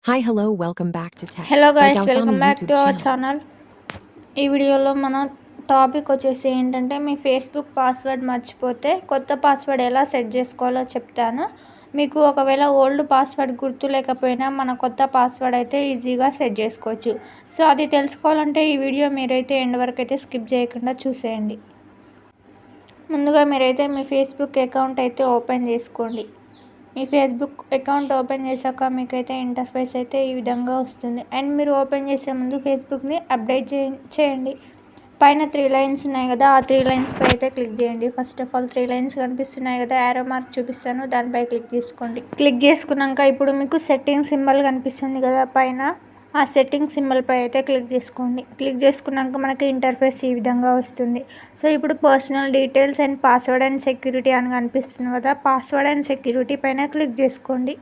Hi, hello, welcome back to Tech hello by guys, Gautami welcome back YouTube to our channel. Channel. ఈ వీడియోలో మన topic వచ్చేసి ఏంటంటే, మీ Facebook password మర్చిపోతే కొత్త పాస్వర్డ్ ఎలా సెట్ చేసుకోవాలో చెప్తాను. మీకు ఒకవేళ ఓల్డ్ పాస్వర్డ్ గుర్తు లేకపోయినా మన కొత్త పాస్వర్డ్ అయితే ఈజీగా సెట్ చేసుకోవచ్చు. సో అది తెలుసుకోవాలంటే ఈ వీడియో మీరైతే ఎండ్ వరకు అయితే స్కిప్ చేయకుండా చూసేయండి. ముందుగా మీరైతే మీ ఫేస్బుక్ అకౌంట్ అయితే ఓపెన్ చేసుకోండి. మీ ఫేస్బుక్ అకౌంట్ ఓపెన్ చేశాక మీకైతే ఇంటర్ఫేస్ అయితే ఈ విధంగా వస్తుంది. అండ్ మీరు ఓపెన్ చేసే ముందు ఫేస్బుక్ని అప్డేట్ చేయండి. పైన 3 లైన్స్ ఉన్నాయి కదా, ఆ 3 లైన్స్పై అయితే క్లిక్ చేయండి. ఫస్ట్ ఆఫ్ ఆల్ 3 లైన్స్ కనిపిస్తున్నాయి కదా, యారో మార్క్ చూపిస్తాను, దానిపై క్లిక్ చేసుకోండి. క్లిక్ చేసుకున్నాక ఇప్పుడు మీకు సెట్టింగ్ సింబల్ కనిపిస్తుంది కదా పైన, ఆ సెట్టింగ్ సింబల్పై అయితే క్లిక్ చేసుకోండి. క్లిక్ చేసుకున్నాక మనకి ఇంటర్ఫేస్ ఈ విధంగా వస్తుంది. సో ఇప్పుడు personal details and password and security అని కనిపిస్తుంది కదా, పాస్వర్డ్ అండ్ సెక్యూరిటీ పైన క్లిక్ చేసుకోండి.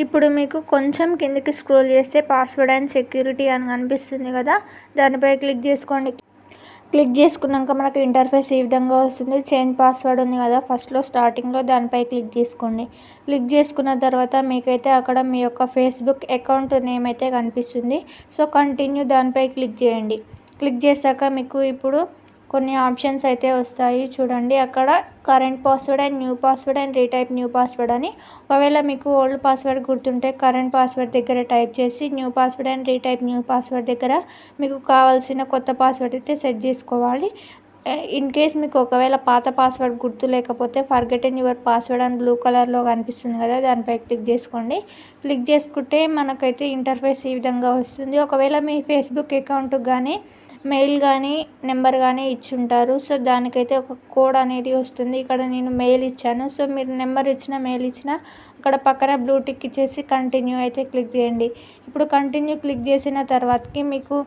ఇప్పుడు మీకు కొంచెం కిందకి స్క్రోల్ చేస్తే పాస్వర్డ్ అండ్ సెక్యూరిటీ అని కనిపిస్తుంది కదా, దానిపై క్లిక్ చేసుకోండి. క్లిక్ చేసుకున్నాక మనకు ఇంటర్ఫేస్ ఈ విధంగా వస్తుంది. చేంజ్ పాస్వర్డ్ ఉంది కదా ఫస్ట్లో స్టార్టింగ్లో, దానిపై క్లిక్ చేసుకోండి. క్లిక్ చేసుకున్న తర్వాత మీకైతే అక్కడ మీ యొక్క ఫేస్బుక్ అకౌంట్ నేమ్ అయితే కనిపిస్తుంది. సో కంటిన్యూ దానిపై క్లిక్ చేయండి. క్లిక్ చేశాక మీకు ఇప్పుడు కొన్ని ఆప్షన్స్ అయితే వస్తాయి చూడండి. అక్కడ current password and new password and retype new password అని, ఒకవేళ మీకు ఓల్డ్ పాస్వర్డ్ గుర్తుంటే కరెంట్ పాస్వర్డ్ దగ్గర టైప్ చేసి new password and retype new password దగ్గర మీకు కావాల్సిన కొత్త పాస్వర్డ్ అయితే సెట్ చేసుకోవాలి. ఇన్ కేస్ మీకు ఒకవేళ పాత పాస్వర్డ్ గుర్తు లేకపోతే ఫర్గెటెన్ యువర్ పాస్వర్డ్ అని బ్లూ కలర్లో కనిపిస్తుంది కదా, దానిపై క్లిక్ చేసుకోండి. క్లిక్ చేసుకుంటే మనకైతే ఇంటర్ఫేస్ ఈ విధంగా వస్తుంది. ఒకవేళ మీ ఫేస్బుక్ అకౌంట్ కానీ మెయిల్ కానీ నెంబర్ కానీ ఇచ్చుంటారు. సో దానికైతే ఒక కోడ్ అనేది వస్తుంది. ఇక్కడ నేను మెయిల్ ఇచ్చాను. సో మీరు నెంబర్ ఇచ్చిన మెయిల్ ఇచ్చిన అక్కడ పక్కన బ్లూ టిక్ ఇచ్చేసి కంటిన్యూ అయితే క్లిక్ చేయండి. ఇప్పుడు కంటిన్యూ క్లిక్ చేసిన తర్వాతకి మీకు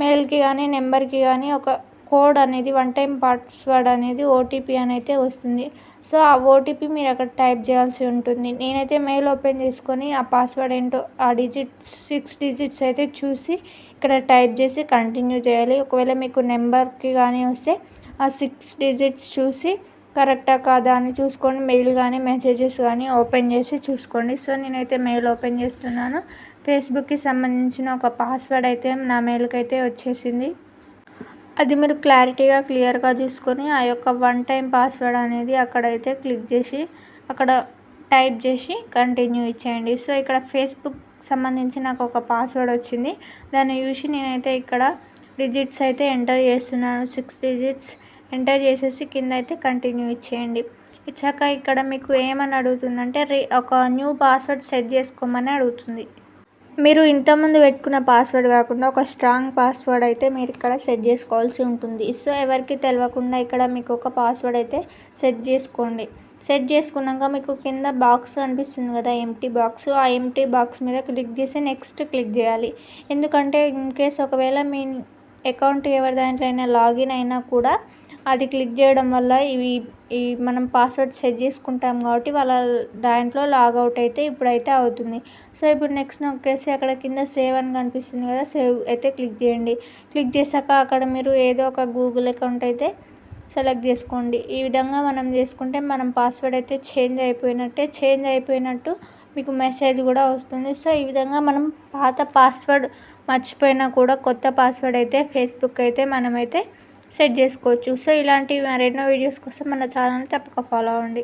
మెయిల్కి కానీ నెంబర్కి కానీ ఒక కోడ్ అనేది వన్ టైం పాస్వర్డ్ అనేది ఓటీపీ అని అయితే వస్తుంది. సో ఆ ఓటీపీ మీరు అక్కడ టైప్ చేయాల్సి ఉంటుంది. నేనైతే మెయిల్ ఓపెన్ చేసుకొని ఆ పాస్వర్డ్ ఏంటో ఆ 6 డిజిట్స్ అయితే చూసి ఇక్కడ టైప్ చేసి కంటిన్యూ చేయాలి. ఒకవేళ మీకు నెంబర్కి కానీ వస్తే ఆ 6 డిజిట్స్ చూసి కరెక్టా కాదా అని చూసుకోండి. మెయిల్ కానీ మెసేజెస్ కానీ ఓపెన్ చేసి చూసుకోండి. సో నేనైతే మెయిల్ ఓపెన్ చేస్తున్నాను. ఫేస్బుక్కి సంబంధించిన ఒక పాస్వర్డ్ అయితే నా మెయిల్కి అయితే వచ్చేసింది. అది మీరు క్లియర్గా చూసుకొని ఆ యొక్క వన్ టైం పాస్వర్డ్ అనేది అక్కడైతే క్లిక్ చేసి అక్కడ టైప్ చేసి కంటిన్యూ ఇచ్చేయండి. సో ఇక్కడ ఫేస్బుక్ సంబంధించి నాకు ఒక పాస్వర్డ్ వచ్చింది. దాన్ని చూసి నేనైతే ఇక్కడ డిజిట్స్ అయితే ఎంటర్ చేస్తున్నాను. 6 డిజిట్స్ ఎంటర్ చేసేసి కింద అయితే కంటిన్యూ ఇచ్చేయండి. ఇచ్చాక ఇక్కడ మీకు ఏమని అడుగుతుందంటే ఒక న్యూ పాస్వర్డ్ సెట్ చేసుకోమని అడుగుతుంది. మీరు ఇంతకుముందు పెట్టుకున్న పాస్వర్డ్ కాకుండా ఒక స్ట్రాంగ్ పాస్వర్డ్ అయితే మీరు ఇక్కడ సెట్ చేసుకోవాల్సి ఉంటుంది. సో ఎవరికి తెలియకుండా ఇక్కడ మీకు ఒక పాస్వర్డ్ అయితే సెట్ చేసుకోండి. సెట్ చేసుకున్నాక మీకు కింద బాక్స్ కనిపిస్తుంది కదా, ఎంటీ బాక్స్, ఆ ఎంటీ బాక్స్ మీద క్లిక్ చేసి నెక్స్ట్ క్లిక్ చేయాలి. ఎందుకంటే ఇన్ కేస్ ఒకవేళ మీ అకౌంట్ ఎవరి దాంట్లో అయినా లాగిన్ అయినా కూడా అది క్లిక్ చేయడం వల్ల ఈ మనం పాస్వర్డ్ సెట్ చేసుకుంటాం కాబట్టి వాళ్ళ దాంట్లో లాగౌట్ అయితే ఇప్పుడైతే అవుతుంది. సో ఇప్పుడు నెక్స్ట్ నొక్కేసి అక్కడ కింద సేవ్ అని కనిపిస్తుంది కదా, సేవ్ అయితే క్లిక్ చేయండి. క్లిక్ చేశాక అక్కడ మీరు ఏదో ఒక గూగుల్ అకౌంట్ అయితే సెలెక్ట్ చేసుకోండి. ఈ విధంగా మనం చేసుకుంటే మనం పాస్వర్డ్ అయితే చేంజ్ అయిపోయినట్టు మీకు మెసేజ్ కూడా వస్తుంది. సో ఈ విధంగా మనం పాత పాస్వర్డ్ మర్చిపోయినా కూడా కొత్త పాస్వర్డ్ అయితే ఫేస్బుక్ అయితే మనమైతే సెట్ చేసుకోవచ్చు. సో ఇలాంటి మరెన్నో వీడియోస్ కోసం మన ఛానల్ తప్పక ఫాలో అవ్వండి.